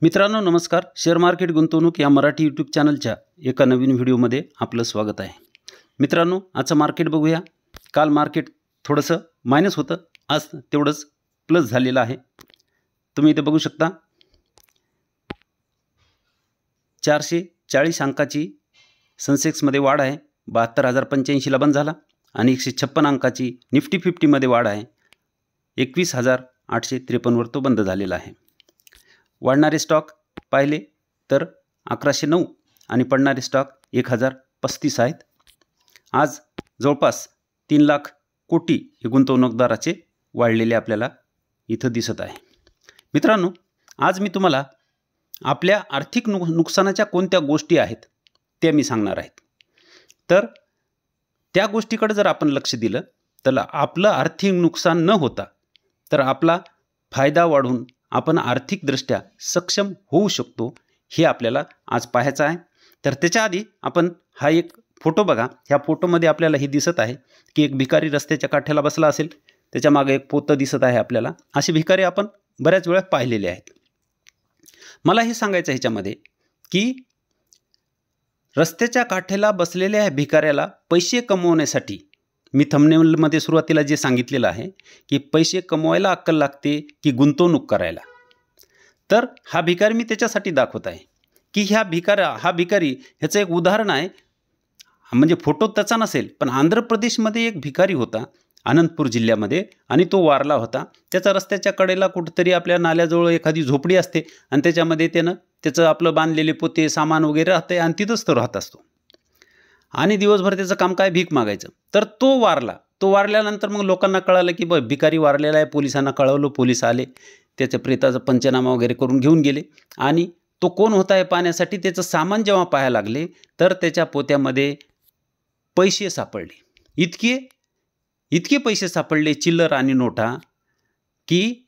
मित्रांनो नमस्कार. Share market गुंतवणूक या मराठी यूट्यूब चॅनलच्या एका नवीन व्हिडिओमध्ये आपलं स्वागत आहे. मित्रांनो आजचं मार्केट बघूया. काल मार्केट थोडंसं मायनस होतं, आज तेवढंच प्लस झालेलं आहे. तुम्ही इथे बघू शकता 440 अंकाची सेन्सेक्समध्ये वाढ आहे. 72,085 ला बंद झाला आणि 156 अंकाची निफ्टी 50मध्ये वाढ आहे. 21,853 वर तो बंद झालेला आहे. वाढणारे स्टॉक पाहिले तर 1109 आणि पडणारे स्टॉक 1035 आहेत. आज जवळपास 3 लाख कोटी हे गुंतवणूकदाराचे वाढलेले आपल्याला इथं दिसत आहे. मित्रांनो आज मी तुम्हाला आपल्या आर्थिक नुकसानाच्या कोणत्या गोष्टी आहेत ते मी सांगणार आहे. तर त्या गोष्टीकडे जर आपण लक्ष दिलं तर आपलं आर्थिक नुकसान न होता तर आपला फायदा वाढून आपण आर्थिकदृष्ट्या सक्षम होऊ शकतो हे आपल्याला आज पाहायचं आहे. तर त्याच्या आधी आपण हा एक फोटो बघा. ह्या फोटोमध्ये आपल्याला हे दिसत आहे की एक भिकारी रस्त्याच्या काठ्याला बसला असेल, त्याच्या मागे एक पोतं दिसत आहे आपल्याला. असे भिकारी आपण बऱ्याच वेळा पाहिलेले आहेत. मला हे सांगायचं ह्याच्यामध्ये की रस्त्याच्या काठ्याला बसलेल्या भिकाऱ्याला पैसे कमवण्यासाठी मी थंबनेलमध्ये सुरुवातीला जे सांगितलेलं आहे की पैसे कमवायला अक्कल लागते की गुंतवणूक करायला. तर हा भिकारी मी त्याच्यासाठी दाखवत आहे की हा भिकारी ह्याचं एक उदाहरण आहे. म्हणजे फोटो त्याचा नसेल पण आंध्र प्रदेशमध्ये एक भिकारी होता अनंतपूर जिल्ह्यामध्ये आणि तो वारला होता. त्याचा रस्त्याच्या कडेला कुठंतरी आपल्या नाल्याजवळ एखादी झोपडी असते आणि त्याच्यामध्ये त्याचं आपलं बांधलेले पोते सामान वगैरे राहते आणि तिथंच तो राहत असतो आणि दिवसभर त्याचं काम काय भीक मागायचं. तर तो वारल्यानंतर मग लोकांना कळालं की भिकारी वारलेला आहे. पोलिसांना कळवलं, पोलीस आले, त्याच्या प्रेताचा पंचनामा वगैरे करून घेऊन गेले आणि तो कोण होता हे पाहण्यासाठी त्याचं सामान जेव्हा पाहायला लागले तर त्याच्या पोत्यामध्ये पैसे सापडले. इतके पैसे सापडले, चिल्लर आणि नोटा, की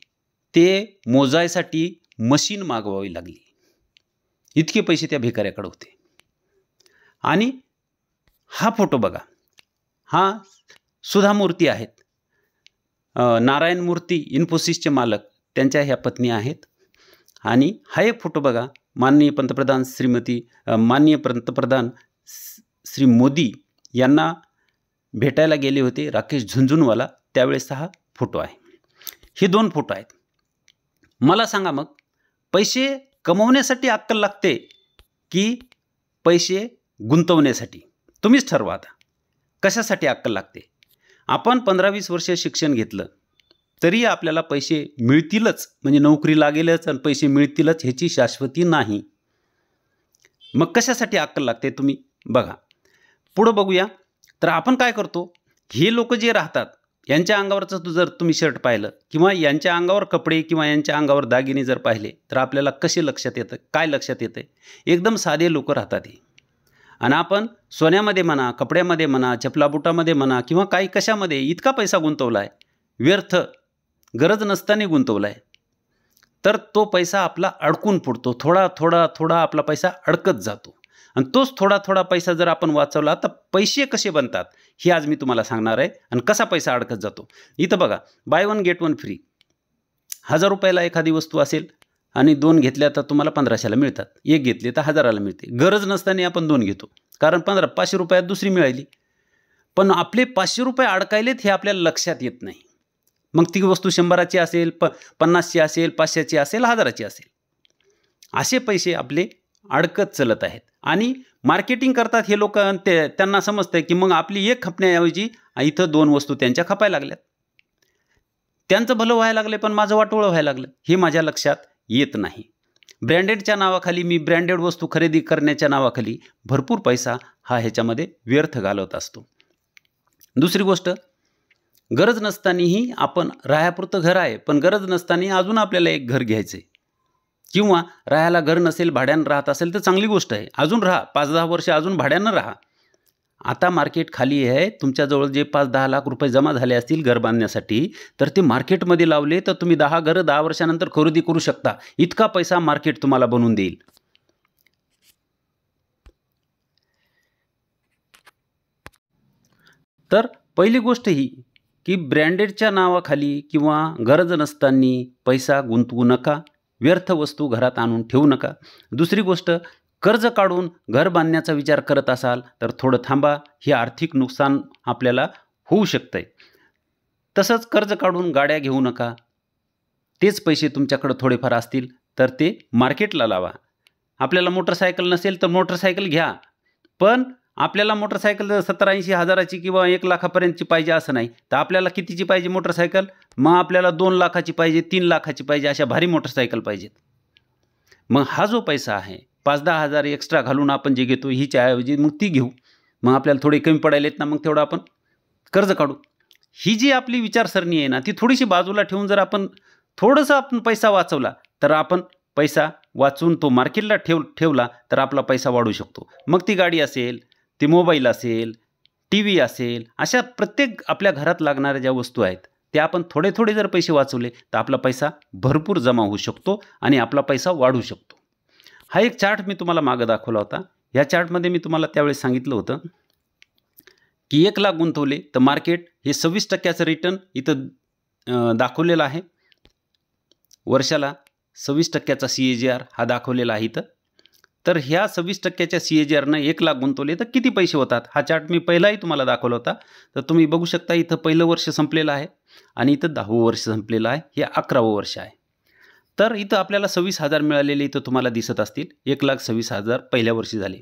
ते मोजायसाठी मशीन मागवावी लागली. इतके पैसे त्या भिकाऱ्याकडे होते. आणि हा फोटो बघा, हा सुधा मूर्ती आहेत, नारायण मूर्ती इन्फोसिसचे मालक, त्यांच्या ह्या पत्नी आहेत. आणि हा एक फोटो बघा, माननीय पंतप्रधान श्री मोदी यांना भेटायला गेले होते राकेश झुनझुनवाला, त्यावेळेसचा हा फोटो आहे. हे 2 फोटो आहेत. मला सांगा मग पैसे कमवण्यासाठी अक्कल लागते की पैसे गुंतवण्यासाठी? तुम्हीच ठरवा आता कशासाठी अक्कल लागते. आपण 15-20 वर्ष शिक्षण घेतलं तरी आपल्याला पैसे मिळतीलच, म्हणजे नोकरी लागेलच आणि पैसे मिळतीलच ह्याची शाश्वती नाही. मग कशासाठी अक्कल लागते तुम्ही बघा. पुढं बघूया. तर आपण काय करतो, हे लोक जे राहतात यांच्या अंगावरचं जर तुम्ही शर्ट पाहिलं किंवा यांच्या अंगावर कपडे किंवा यांच्या अंगावर दागिने जर पाहिले तर आपल्याला कसे लक्षात येतं, काय लक्षात येतं? एकदम साधे लोक राहतात हे. आणि आपण सोन्यामध्ये म्हणा, कपड्यामध्ये म्हणा, चपलाबुटामध्ये म्हणा किंवा काही कशामध्ये इतका पैसा गुंतवला आहे, व्यर्थ गरज नसताना गुंतवला आहे. तर तो पैसा आपला अडकून पडतो. थोडा आपला पैसा अडकत जातो. आणि तोच थोडा पैसा जर आपण वाचवला तर पैसे कसे बनतात हे आज मी तुम्हाला सांगणार आहे. आणि कसा पैसा अडकत जातो. इथं बघा, बाय 1 गेट 1 फ्री. 1000 रुपयाला एखादी वस्तू असेल आणि 2 घेतल्या तर तुम्हाला 1500ला मिळतात. 1 घेतली तर 1000ला मिळते. गरज नसताना आपण 2 घेतो कारण 500 रुपयात दुसरी मिळाली. पण आपले 500 रुपये अडकायलेत हे आपल्याला लक्षात येत नाही. मग ती वस्तू 100ची असेल, 50ची असेल, 500ची असेल, 1000ची असेल, असे पैसे आपले अडकत चलत आहेत. आणि मार्केटिंग करतात हे लोक. त्यांना समजतं की मग आपली एक खपण्याऐवजी इथं 2 वस्तू त्यांच्या खपायला लागल्यात. त्यांचं भलं व्हायला लागले पण माझं वाटोळं व्हायला लागलं हे माझ्या लक्षात येत नाही. ब्रँडेडच्या नावाखाली मी ब्रँडेड वस्तू खरेदी करण्याच्या नावाखाली भरपूर पैसा हा ह्याच्यामध्ये व्यर्थ घालवत असतो. दुसरी गोष्ट, गरज नसतानाही आपण राहापुरतं घर आहे पण गरज नसताना अजून आपल्याला एक घर घ्यायचं आहे किंवा राहायला घर नसेल, भाड्यानं राहत असेल तर चांगली गोष्ट आहे, अजून राहा, 5-10 वर्ष अजून भाड्यानं राहा. आता मार्केट खाली आहे. तुमच्याजवळ जे 5-10 लाख रुपये जमा झाले असतील घर बांधण्यासाठी तर ते मार्केटमध्ये लावले तर तुम्ही 10 घरं 10 वर्षानंतर खरेदी करू शकता. इतका पैसा मार्केट तुम्हाला बनवून देईल. तर पहिली गोष्ट ही की ब्रँडेडच्या नावाखाली किंवा गरज नसताना पैसा गुंतवू नका. व्यर्थ वस्तू घरात आणून ठेवू नका. दुसरी गोष्ट, कर्ज काढून घर बांधण्याचा विचार करत असाल तर थोडं थांबा. हे आर्थिक नुकसान आपल्याला होऊ शकतंय. तसंच कर्ज काढून गाड्या घेऊ नका. तेच पैसे तुमच्याकडे थोडेफार असतील तर ते मार्केटला लावा. आपल्याला मोटरसायकल नसेल तर मोटरसायकल घ्या, पण आपल्याला मोटरसायकल 70-80 हजाराची किंवा 1 लाखापर्यंतची पाहिजे असं नाही. तर आपल्याला कितीची पाहिजे मोटरसायकल? मग आपल्याला 2 लाखाची पाहिजे, 3 लाखाची पाहिजे, अशा भारी मोटरसायकल पाहिजेत. मग हा जो पैसा आहे 5-10 हजार एक्स्ट्रा घालून आपण जे घेतो हीच्या ऐवजी मग ती घेऊ. मग आपल्याला थोडे कमी पडायलेत ना, मग तेवढं आपण कर्ज काढू. ही जी आपली विचारसरणी आहे ना, ती थोडीशी बाजूला ठेवून जर आपण थोडंसं आपण पैसा वाचवला तर आपण पैसा वाचून तो मार्केटला ठेवला तर आपला पैसा वाढू शकतो. मग ती गाडी असेल, ती मोबाईल असेल, टी व्ही असेल, अशा प्रत्येक आपल्या घरात लागणाऱ्या ज्या वस्तू आहेत त्या आपण थोडे थोडे जर पैसे वाचवले तर आपला पैसा भरपूर जमा होऊ शकतो आणि आपला पैसा वाढू शकतो. हा एक चार्ट मी तुम्हाला मागं दाखवला होता. या चार्टमध्ये मी तुम्हाला त्यावेळेस सांगितलं होतं की 1 लाख गुंतवले तर मार्केट हे 26% रिटर्न इथं दाखवलेलं आहे. वर्षाला 26% CAGR हा दाखवलेला आहे इथं. तर ह्या 26%च्या CAGRनं 1 लाख गुंतवले तर किती पैसे होतात? हा चार्ट मी पहिलाही तुम्हाला दाखवला होता. तर तुम्ही बघू शकता इथं पहिलं वर्ष संपलेलं आहे आणि इथं 10वं वर्ष संपलेलं आहे. हे 11वं वर्ष आहे. तर इथं आपल्याला 26,000 मिळालेले इथं तुम्हाला दिसत असतील. 1,26,000 पहिल्या वर्षी झाले.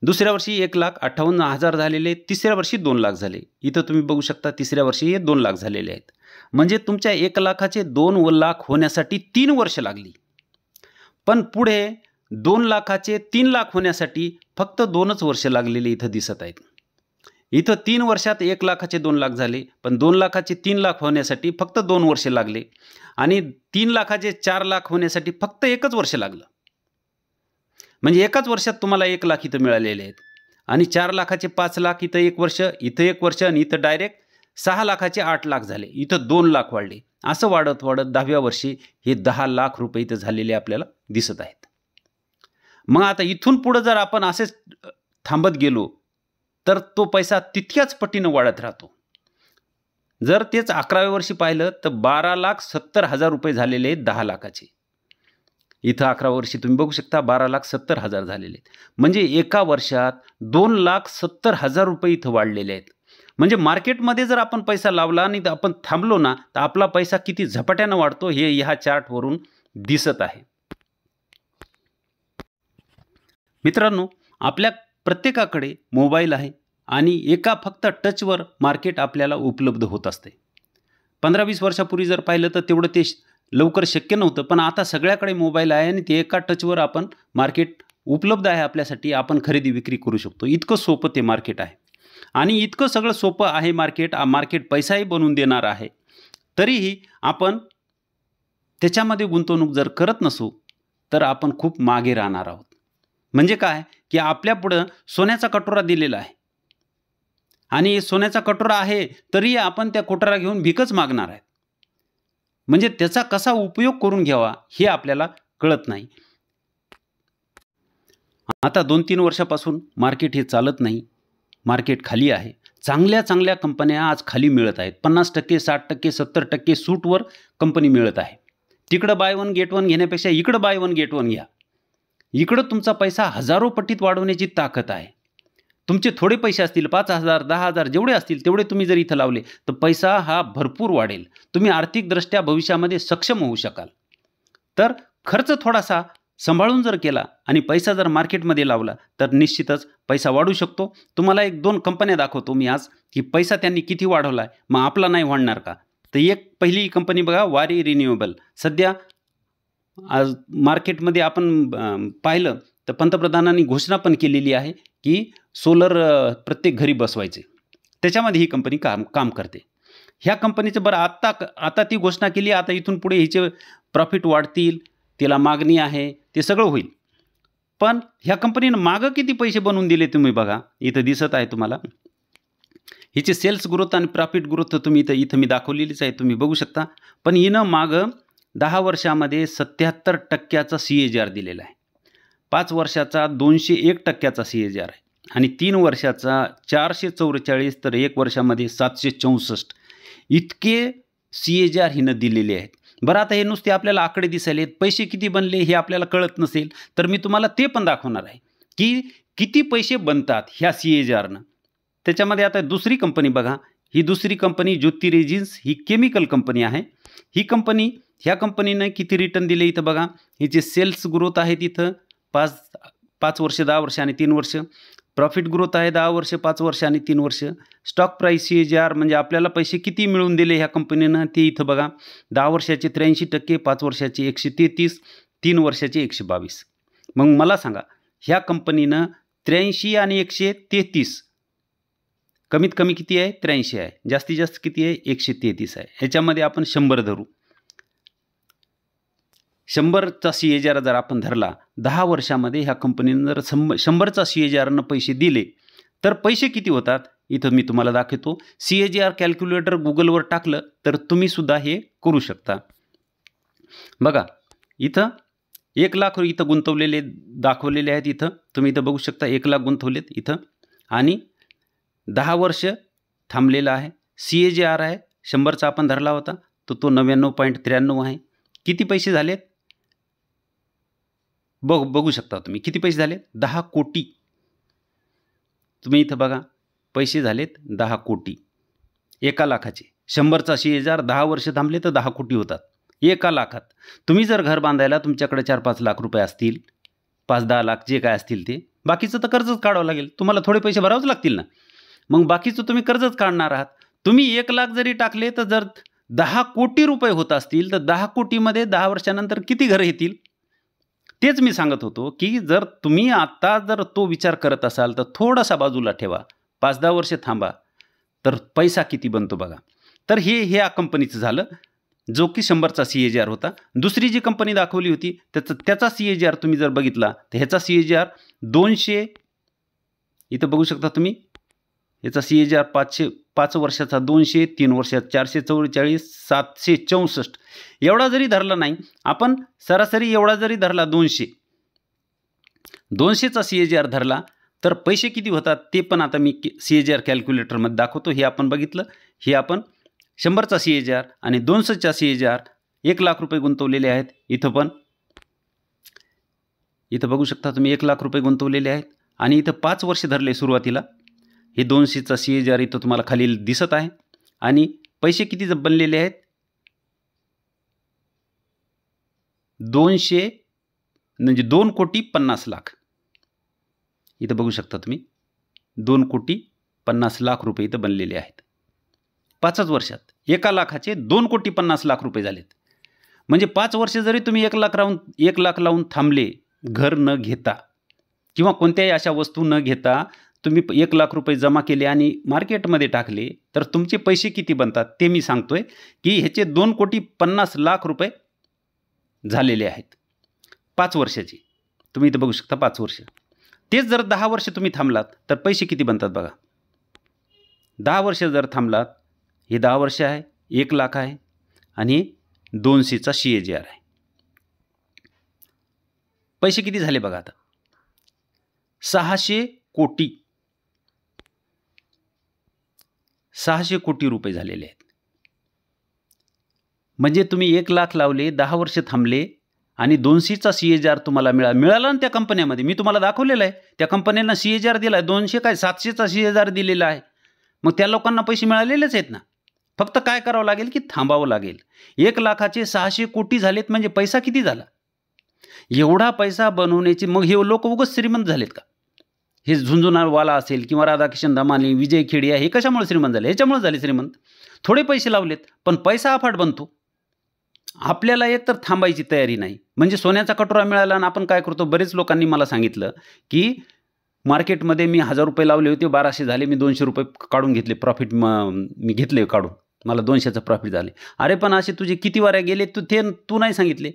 दुसऱ्या वर्षी 1,58,000 झालेले. तिसऱ्या वर्षी 2 लाख झाले. इथं तुम्ही बघू शकता तिसऱ्या वर्षी हे 2 लाख झालेले आहेत. म्हणजे तुमच्या 1 लाखाचे 2 लाख होण्यासाठी 3 वर्ष लागली. पण पुढे 2 लाखाचे 3 लाख होण्यासाठी फक्त 2च वर्ष लागलेले इथं दिसत आहेत. इथं 3 वर्षात 1 लाखाचे 2 लाख झाले, पण 2 लाखाचे 3 लाख होण्यासाठी फक्त 2 वर्ष लागले आणि 3 लाखाचे 4 लाख होण्यासाठी फक्त 1च वर्ष लागलं. म्हणजे एकाच वर्षात तुम्हाला 1 लाख इथं मिळालेले आहेत आणि 4 लाखाचे 5 लाख इथं 1 वर्ष, इथं 1 वर्ष आणि इथं डायरेक्ट 6 लाखाचे 8 लाख झाले. इथं 2 लाख वाढले. असं वाढत वाढत 10व्या वर्षी हे 10 लाख रुपये इथं झालेले आपल्याला दिसत आहेत. मग आता इथून पुढे जर आपण असेच थांबत गेलो तर तो पैसा तितक्याच पटीनं वाढत राहतो. जर तेच 11व्या वर्षी पाहिलं तर 12,70,000 रुपये झालेले आहेत 10 लाखाचे. इथं 11व्या वर्षी तुम्ही बघू शकता 12,70,000 झालेले आहेत. म्हणजे एका वर्षात 2,70,000 रुपये इथं वाढलेले आहेत. म्हणजे मार्केटमध्ये जर आपण पैसा लावला आणि आपण थांबलो ना तर आपला पैसा किती झपाट्यानं वाढतो हे ह्या चार्टवरून दिसत आहे. मित्रांनो, आपल्या प्रत्येकाकडे मोबाईल आहे आणि एका फक्त टचवर मार्केट आपल्याला उपलब्ध होत असते. 15-20 वर्षापूर्वी जर पाहिलं तर तेवढं ते लवकर शक्य नव्हतं, पण आता सगळ्याकडे मोबाईल आहे आणि ते एका टचवर आपण मार्केट उपलब्ध आहे आपल्यासाठी. आपण खरेदी विक्री करू शकतो. इतकं सोपं ते मार्केट आहे आणि इतकं सगळं सोपं आहे मार्केट पैसाही बनवून देणार आहे. तरीही आपण त्याच्यामध्ये गुंतवणूक जर करत नसू तर आपण खूप मागे राहणार आहोत. म्हणजे काय की आपल्यापुढं सोन्याचा कटोरा दिलेला आहे आणि सोन्याचा कटोरा आहे तरी आपण त्या कटोरा घेऊन भिकच मागणार आहे. म्हणजे त्याचा कसा उपयोग करून घ्यावा हे आपल्याला कळत नाही. आता 2-3 वर्षापासून मार्केट हे चालत नाही. मार्केट खाली आहे. चांगल्या चांगल्या कंपन्या आज खाली मिळत आहेत. 50%, 60%, 70% सूटवर कंपनी मिळत आहे. तिकडं बाय वन गेट वन घेण्यापेक्षा इकडं बाय वन गेट वन घ्या. इकडं तुमचा पैसा हजारो पटीत वाढवण्याची ताकद आहे. तुमचे थोडे पैसे असतील 5,000, 10,000 जेवढे असतील तेवढे तुम्ही जर इथं लावले तर पैसा हा भरपूर वाढेल. तुम्ही आर्थिकदृष्ट्या भविष्यामध्ये सक्षम होऊ शकाल. तर खर्च थोडासा सांभाळून जर केला आणि पैसा जर मार्केटमध्ये लावला तर निश्चितच पैसा वाढू शकतो. तुम्हाला 1-2 कंपन्या दाखवतो मी आज की पैसा त्यांनी किती वाढवला आहे. मग आपला नाही वाढणार का? तर एक पहिली कंपनी बघा, वारी रिन्युएबल. सध्या आज मार्केटमध्ये आपण पाहिलं तर पंतप्रधानांनी घोषणा पण केलेली आहे की सोलर प्रत्येक घरी बसवायचे. त्याच्यामध्ये ही कंपनी काम करते. ह्या कंपनीचं बरं आता ती घोषणा केली. आता इथून पुढे हिचे प्रॉफिट वाढतील, तिला मागणी आहे, ते सगळं होईल. पण ह्या कंपनीनं मागं किती पैसे बनवून दिले तुम्ही बघा. इथं दिसत आहे तुम्हाला. हिचे सेल्स ग्रोथ आणि प्रॉफिट ग्रोथ तुम्ही इथं मी दाखवलेलीच आहे, तुम्ही बघू शकता. पण हिनं मागं 10 वर्षामध्ये 77% CAGR दिलेला आहे. 5 वर्षाचा 201% CAGR आहे आणि 3 वर्षाचा 444 तर 1 वर्षामध्ये 764 इतके CAGR हिनं दिलेले आहेत. बरं, आता हे नुसते आपल्याला आकडे दिसायलेत, पैसे किती बनले हे आपल्याला कळत नसेल तर मी तुम्हाला ते पण दाखवणार आहे की किती पैसे बनतात ह्या CAGRनं. त्याच्यामध्ये आता दुसरी कंपनी बघा, ही दुसरी कंपनी ज्योती रेजिन्स ही केमिकल कंपनी आहे. ही कंपनी, ह्या कंपनीनं किती रिटर्न दिले इथं बघा. हिचे सेल्स ग्रोथ आहेत इथं 5 वर्ष, 10 वर्ष आणि 3 वर्ष. प्रॉफिट ग्रोथ आहे 10 वर्ष, 5 वर्ष आणि 3 वर्ष. स्टॉक प्राईस CAGR म्हणजे आपल्याला पैसे किती मिळवून दिले ह्या कंपनीनं ते इथं बघा. 10 वर्षाचे 83%, 5 वर्षाचे 133, 3 वर्षाचे 122. मग मला सांगा, ह्या कंपनीनं 83 आणि 133, कमीत कमी किती आहे? 83 आहे. जास्तीत जास्त किती आहे? 133 आहे. ह्याच्यामध्ये आपण 100 धरू. 100चा CAGR जर आपण धरला, 10 वर्षामध्ये ह्या कंपनीनं जर 100चा CAGRनं पैसे दिले तर पैसे किती होतात? इथं मी तुम्हाला दाखवतो. CAGR कॅल्क्युलेटर गुगलवर टाकलं तर तुम्ही सुद्धा हे करू शकता. बघा, इथं 1 लाख इथं गुंतवलेले दाखवलेले आहेत. इथं तुम्ही इथं बघू शकता 1 लाख गुंतवलेत इथं आणि 10 वर्ष थांबलेला आहे. CAGR आहे 100चा आपण धरला होता तर तो 99.93 आहे. किती पैसे झालेत बघू शकता तुम्ही. किती पैसे झालेत? 10 कोटी. तुम्ही इथं बघा, पैसे झालेत 10 कोटी 1 लाखाचे. 100चा CAGR 10 वर्ष थांबले तर 10 कोटी होतात 1 लाखात. तुम्ही जर घर बांधायला तुमच्याकडे 4-5 लाख रुपये असतील, 5-10 लाख जे काय असतील ते, बाकीचं तर कर्जच काढावं लागेल. तुम्हाला थोडे पैसे भरावंच लागतील ना. मग बाकीचं तुम्ही कर्जच काढणार आहात. तुम्ही 1 लाख जरी टाकले तर जर 10 कोटी रुपये होत असतील तर 10 कोटीमध्ये 10 वर्षानंतर किती घरं येतील? तेच मी सांगत होतो की जर तुम्ही आता जर तो विचार करत असाल तर थोडासा बाजूला ठेवा, 5-10 वर्ष थांबा, तर पैसा किती बनतो बघा. तर हे ह्या कंपनीचं झालं जो की 100चा CAGR होता. दुसरी जी कंपनी दाखवली होती त्याचा CAGR तुम्ही जर बघितला तर ह्याचा CAGR 200, इथं बघू शकता तुम्ही. याचा CAGR 5 वर्षाचा 200, 3 वर्षात 444, 764 एवढा जरी धरला नाही आपण, सरासरी एवढा जरी धरला 200चा CAGR धरला तर पैसे किती होतात ते पण आता मी CAGR कॅल्क्युलेटरमध्ये दाखवतो. हे आपण बघितलं, हे आपण 100चा CAGR आणि 200चा CAGR 1 लाख रुपये गुंतवलेले आहेत. इथं पण इथं बघू शकता तुम्ही 1 लाख रुपये गुंतवलेले आहेत आणि इथं 5 वर्ष धरले सुरुवातीला. हे 200चा CAGR इथं तुम्हाला खाली दिसत आहे आणि पैसे किती बनलेले आहेत? 200 म्हणजे 2,50,00,000. इथं बघू शकता तुम्ही 2,50,00,000 रुपये इथं बनलेले आहेत 5च वर्षात. 1 लाखाचे 2,50,00,000 रुपये झालेत. म्हणजे 5 वर्ष जरी तुम्ही 1 लाख लावून थांबले, घर न घेता किंवा कोणत्याही अशा वस्तू न घेता तुम्ही 1 लाख रुपये जमा केले आणि मार्केटमध्ये टाकले तर तुमचे पैसे किती बनतात ते मी सांगतोय की ह्याचे 2,50,00,000 रुपये झालेले आहेत 5 वर्षाचे. तुम्ही इथं बघू शकता 5 वर्ष. तेच जर 10 वर्ष तुम्ही थांबलात तर पैसे किती बनतात बघा. 10 वर्ष जर थांबलात, हे 10 वर्ष आहे, 1 लाख आहे आणि 200चा CAGR आहे. पैसे किती झाले बघा आता? 600 कोटी. 600 कोटी रुपये झालेले आहेत. म्हणजे तुम्ही 1 लाख लावले, 10 वर्ष थांबले आणि 200चा CAGR तुम्हाला मिळाला ना त्या कंपन्यामध्ये. मी तुम्हाला दाखवलेलं आहे, त्या कंपन्यांना CAGR दिला आहे 200 काय 700चा CAGR दिलेला आहे. मग त्या लोकांना पैसे मिळालेलेच आहेत ना. फक्त काय करावं लागेल की थांबावं लागेल. 1 लाखाचे 600 कोटी झालेत म्हणजे पैसा किती झाला? एवढा पैसा बनवण्याची मग हे लोक उगाच श्रीमंत झालेत का? हे झुंझुनवाला असेल किंवा राधाकिशन दमानी, विजय खेडिया हे कशामुळे श्रीमंत झाले? ह्याच्यामुळे झाले श्रीमंत. थोडे पैसे लावलेत पण पैसा अफाट बनतो. आपल्याला एक तर थांबायची तयारी नाही. म्हणजे सोन्याचा कटोरा मिळाला आणि आपण काय करतो? बरेच लोकांनी मला सांगितलं की मार्केटमध्ये मी 1000 रुपये लावले होते, 1200 झाले, मी 200 रुपये काढून घेतले प्रॉफिट. मी घेतले काढून, मला 200चं प्रॉफिट झाले. अरे पण असे तुझे किती वाऱ्या गेले तू नाही सांगितले.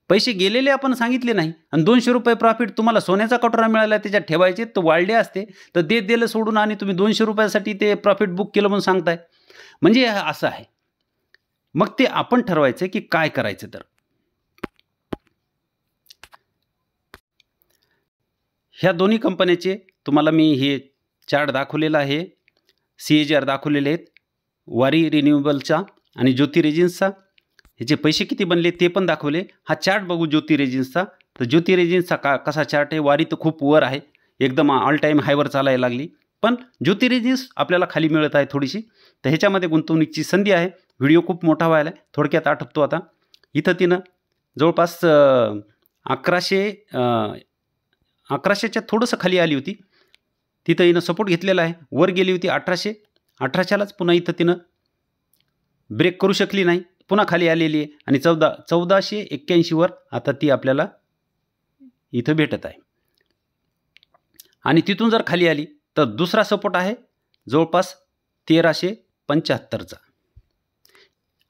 पैसे गेलेले आपण सांगितले नाही आणि 200 रुपये प्रॉफिट तुम्हाला सोन्याचा कटोरा मिळाला त्याच्यात ठेवायचे तर वाढले असते तर ते दिलं सोडून आणि तुम्ही 200 रुपयासाठी ते प्रॉफिट बुक केलं म्हणून सांगताय. म्हणजे असं आहे. मग ते आपण ठरवायचं की काय करायचं. तर ह्या दोन्ही कंपन्याचे तुम्हाला मी हे चार्ट दाखवलेला आहे, CAGR दाखवलेले आहेत, वारी रिन्युएबलचा आणि ज्योती रेजिन्सचा. ह्याचे पैसे किती बनले ते पण दाखवले. हा चार्ट बघू ज्योती रेजिन्सचा. तर ज्योती रेजिन्सचा कसा चार्ट आहे, वारी तर खूप वर आहे, एकदम ऑल टाईम हायवर चालायला लागली, पण ज्योती रेजिन्स आपल्याला खाली मिळत आहे थोडीशी. तर ह्याच्यामध्ये गुंतवणुकीची संधी आहे. व्हिडिओ खूप मोठा व्हायला आहे, थोडक्यात आटपतो आता. इथं तिनं जवळपास 1100च्या थोडंसं खाली आली होती. तिथं हिनं सपोर्ट घेतलेला आहे, वर गेली होती 1800लाच. पुन्हा इथं तिनं ब्रेक करू शकली नाही, पुन्हा खाली आलेली आहे आणि 1481वर आता ती आपल्याला इथं भेटत आहे. आणि तिथून जर खाली आली तर दुसरा सपोर्ट आहे जवळपास 1375चा.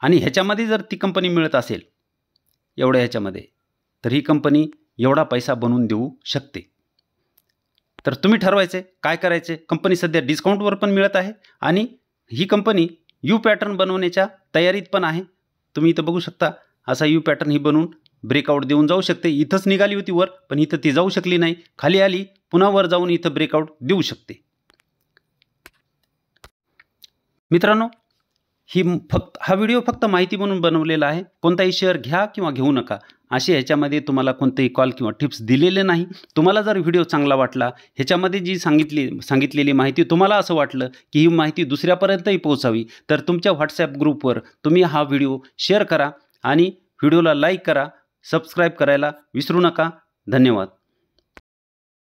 आणि ह्याच्यामध्ये जर ती कंपनी मिळत असेल एवढ्या ह्याच्यामध्ये, तर ही कंपनी एवढा पैसा बनवून देऊ शकते. तर तुम्ही ठरवायचे काय करायचे. कंपनी सध्या डिस्काउंटवर पण मिळत आहे आणि ही कंपनी यू पॅटर्न बनवण्याच्या तयारीत पण आहे. तुम्ही इथं बघू शकता, असा यू पॅटर्न ही बनवून ब्रेकआउट देऊन जाऊ शकते. इथंच निघाली होती वर, पण इथं ती जाऊ शकली नाही, खाली आली, पुन्हा वर जाऊन इथं ब्रेकआउट देऊ शकते. मित्रांनो, हा व्हिडिओ फक्त माहिती म्हणून बनवलेला आहे. कोणताही शेअर घ्या किंवा घेऊ नका असे ह्याच्यामध्ये तुम्हाला कोणतेही कॉल किंवा टिप्स दिलेले नाही. तुम्हाला जर व्हिडिओ चांगला वाटला, ह्याच्यामध्ये जी सांगितलेली माहिती तुम्हाला असं वाटलं की ही माहिती दुसऱ्यापर्यंतही पोहोचावी, तर तुमच्या व्हॉट्सॲप ग्रुपवर तुम्ही हा व्हिडिओ शेअर करा आणि व्हिडिओला लाईक करा, सबस्क्राईब करायला विसरू नका. धन्यवाद.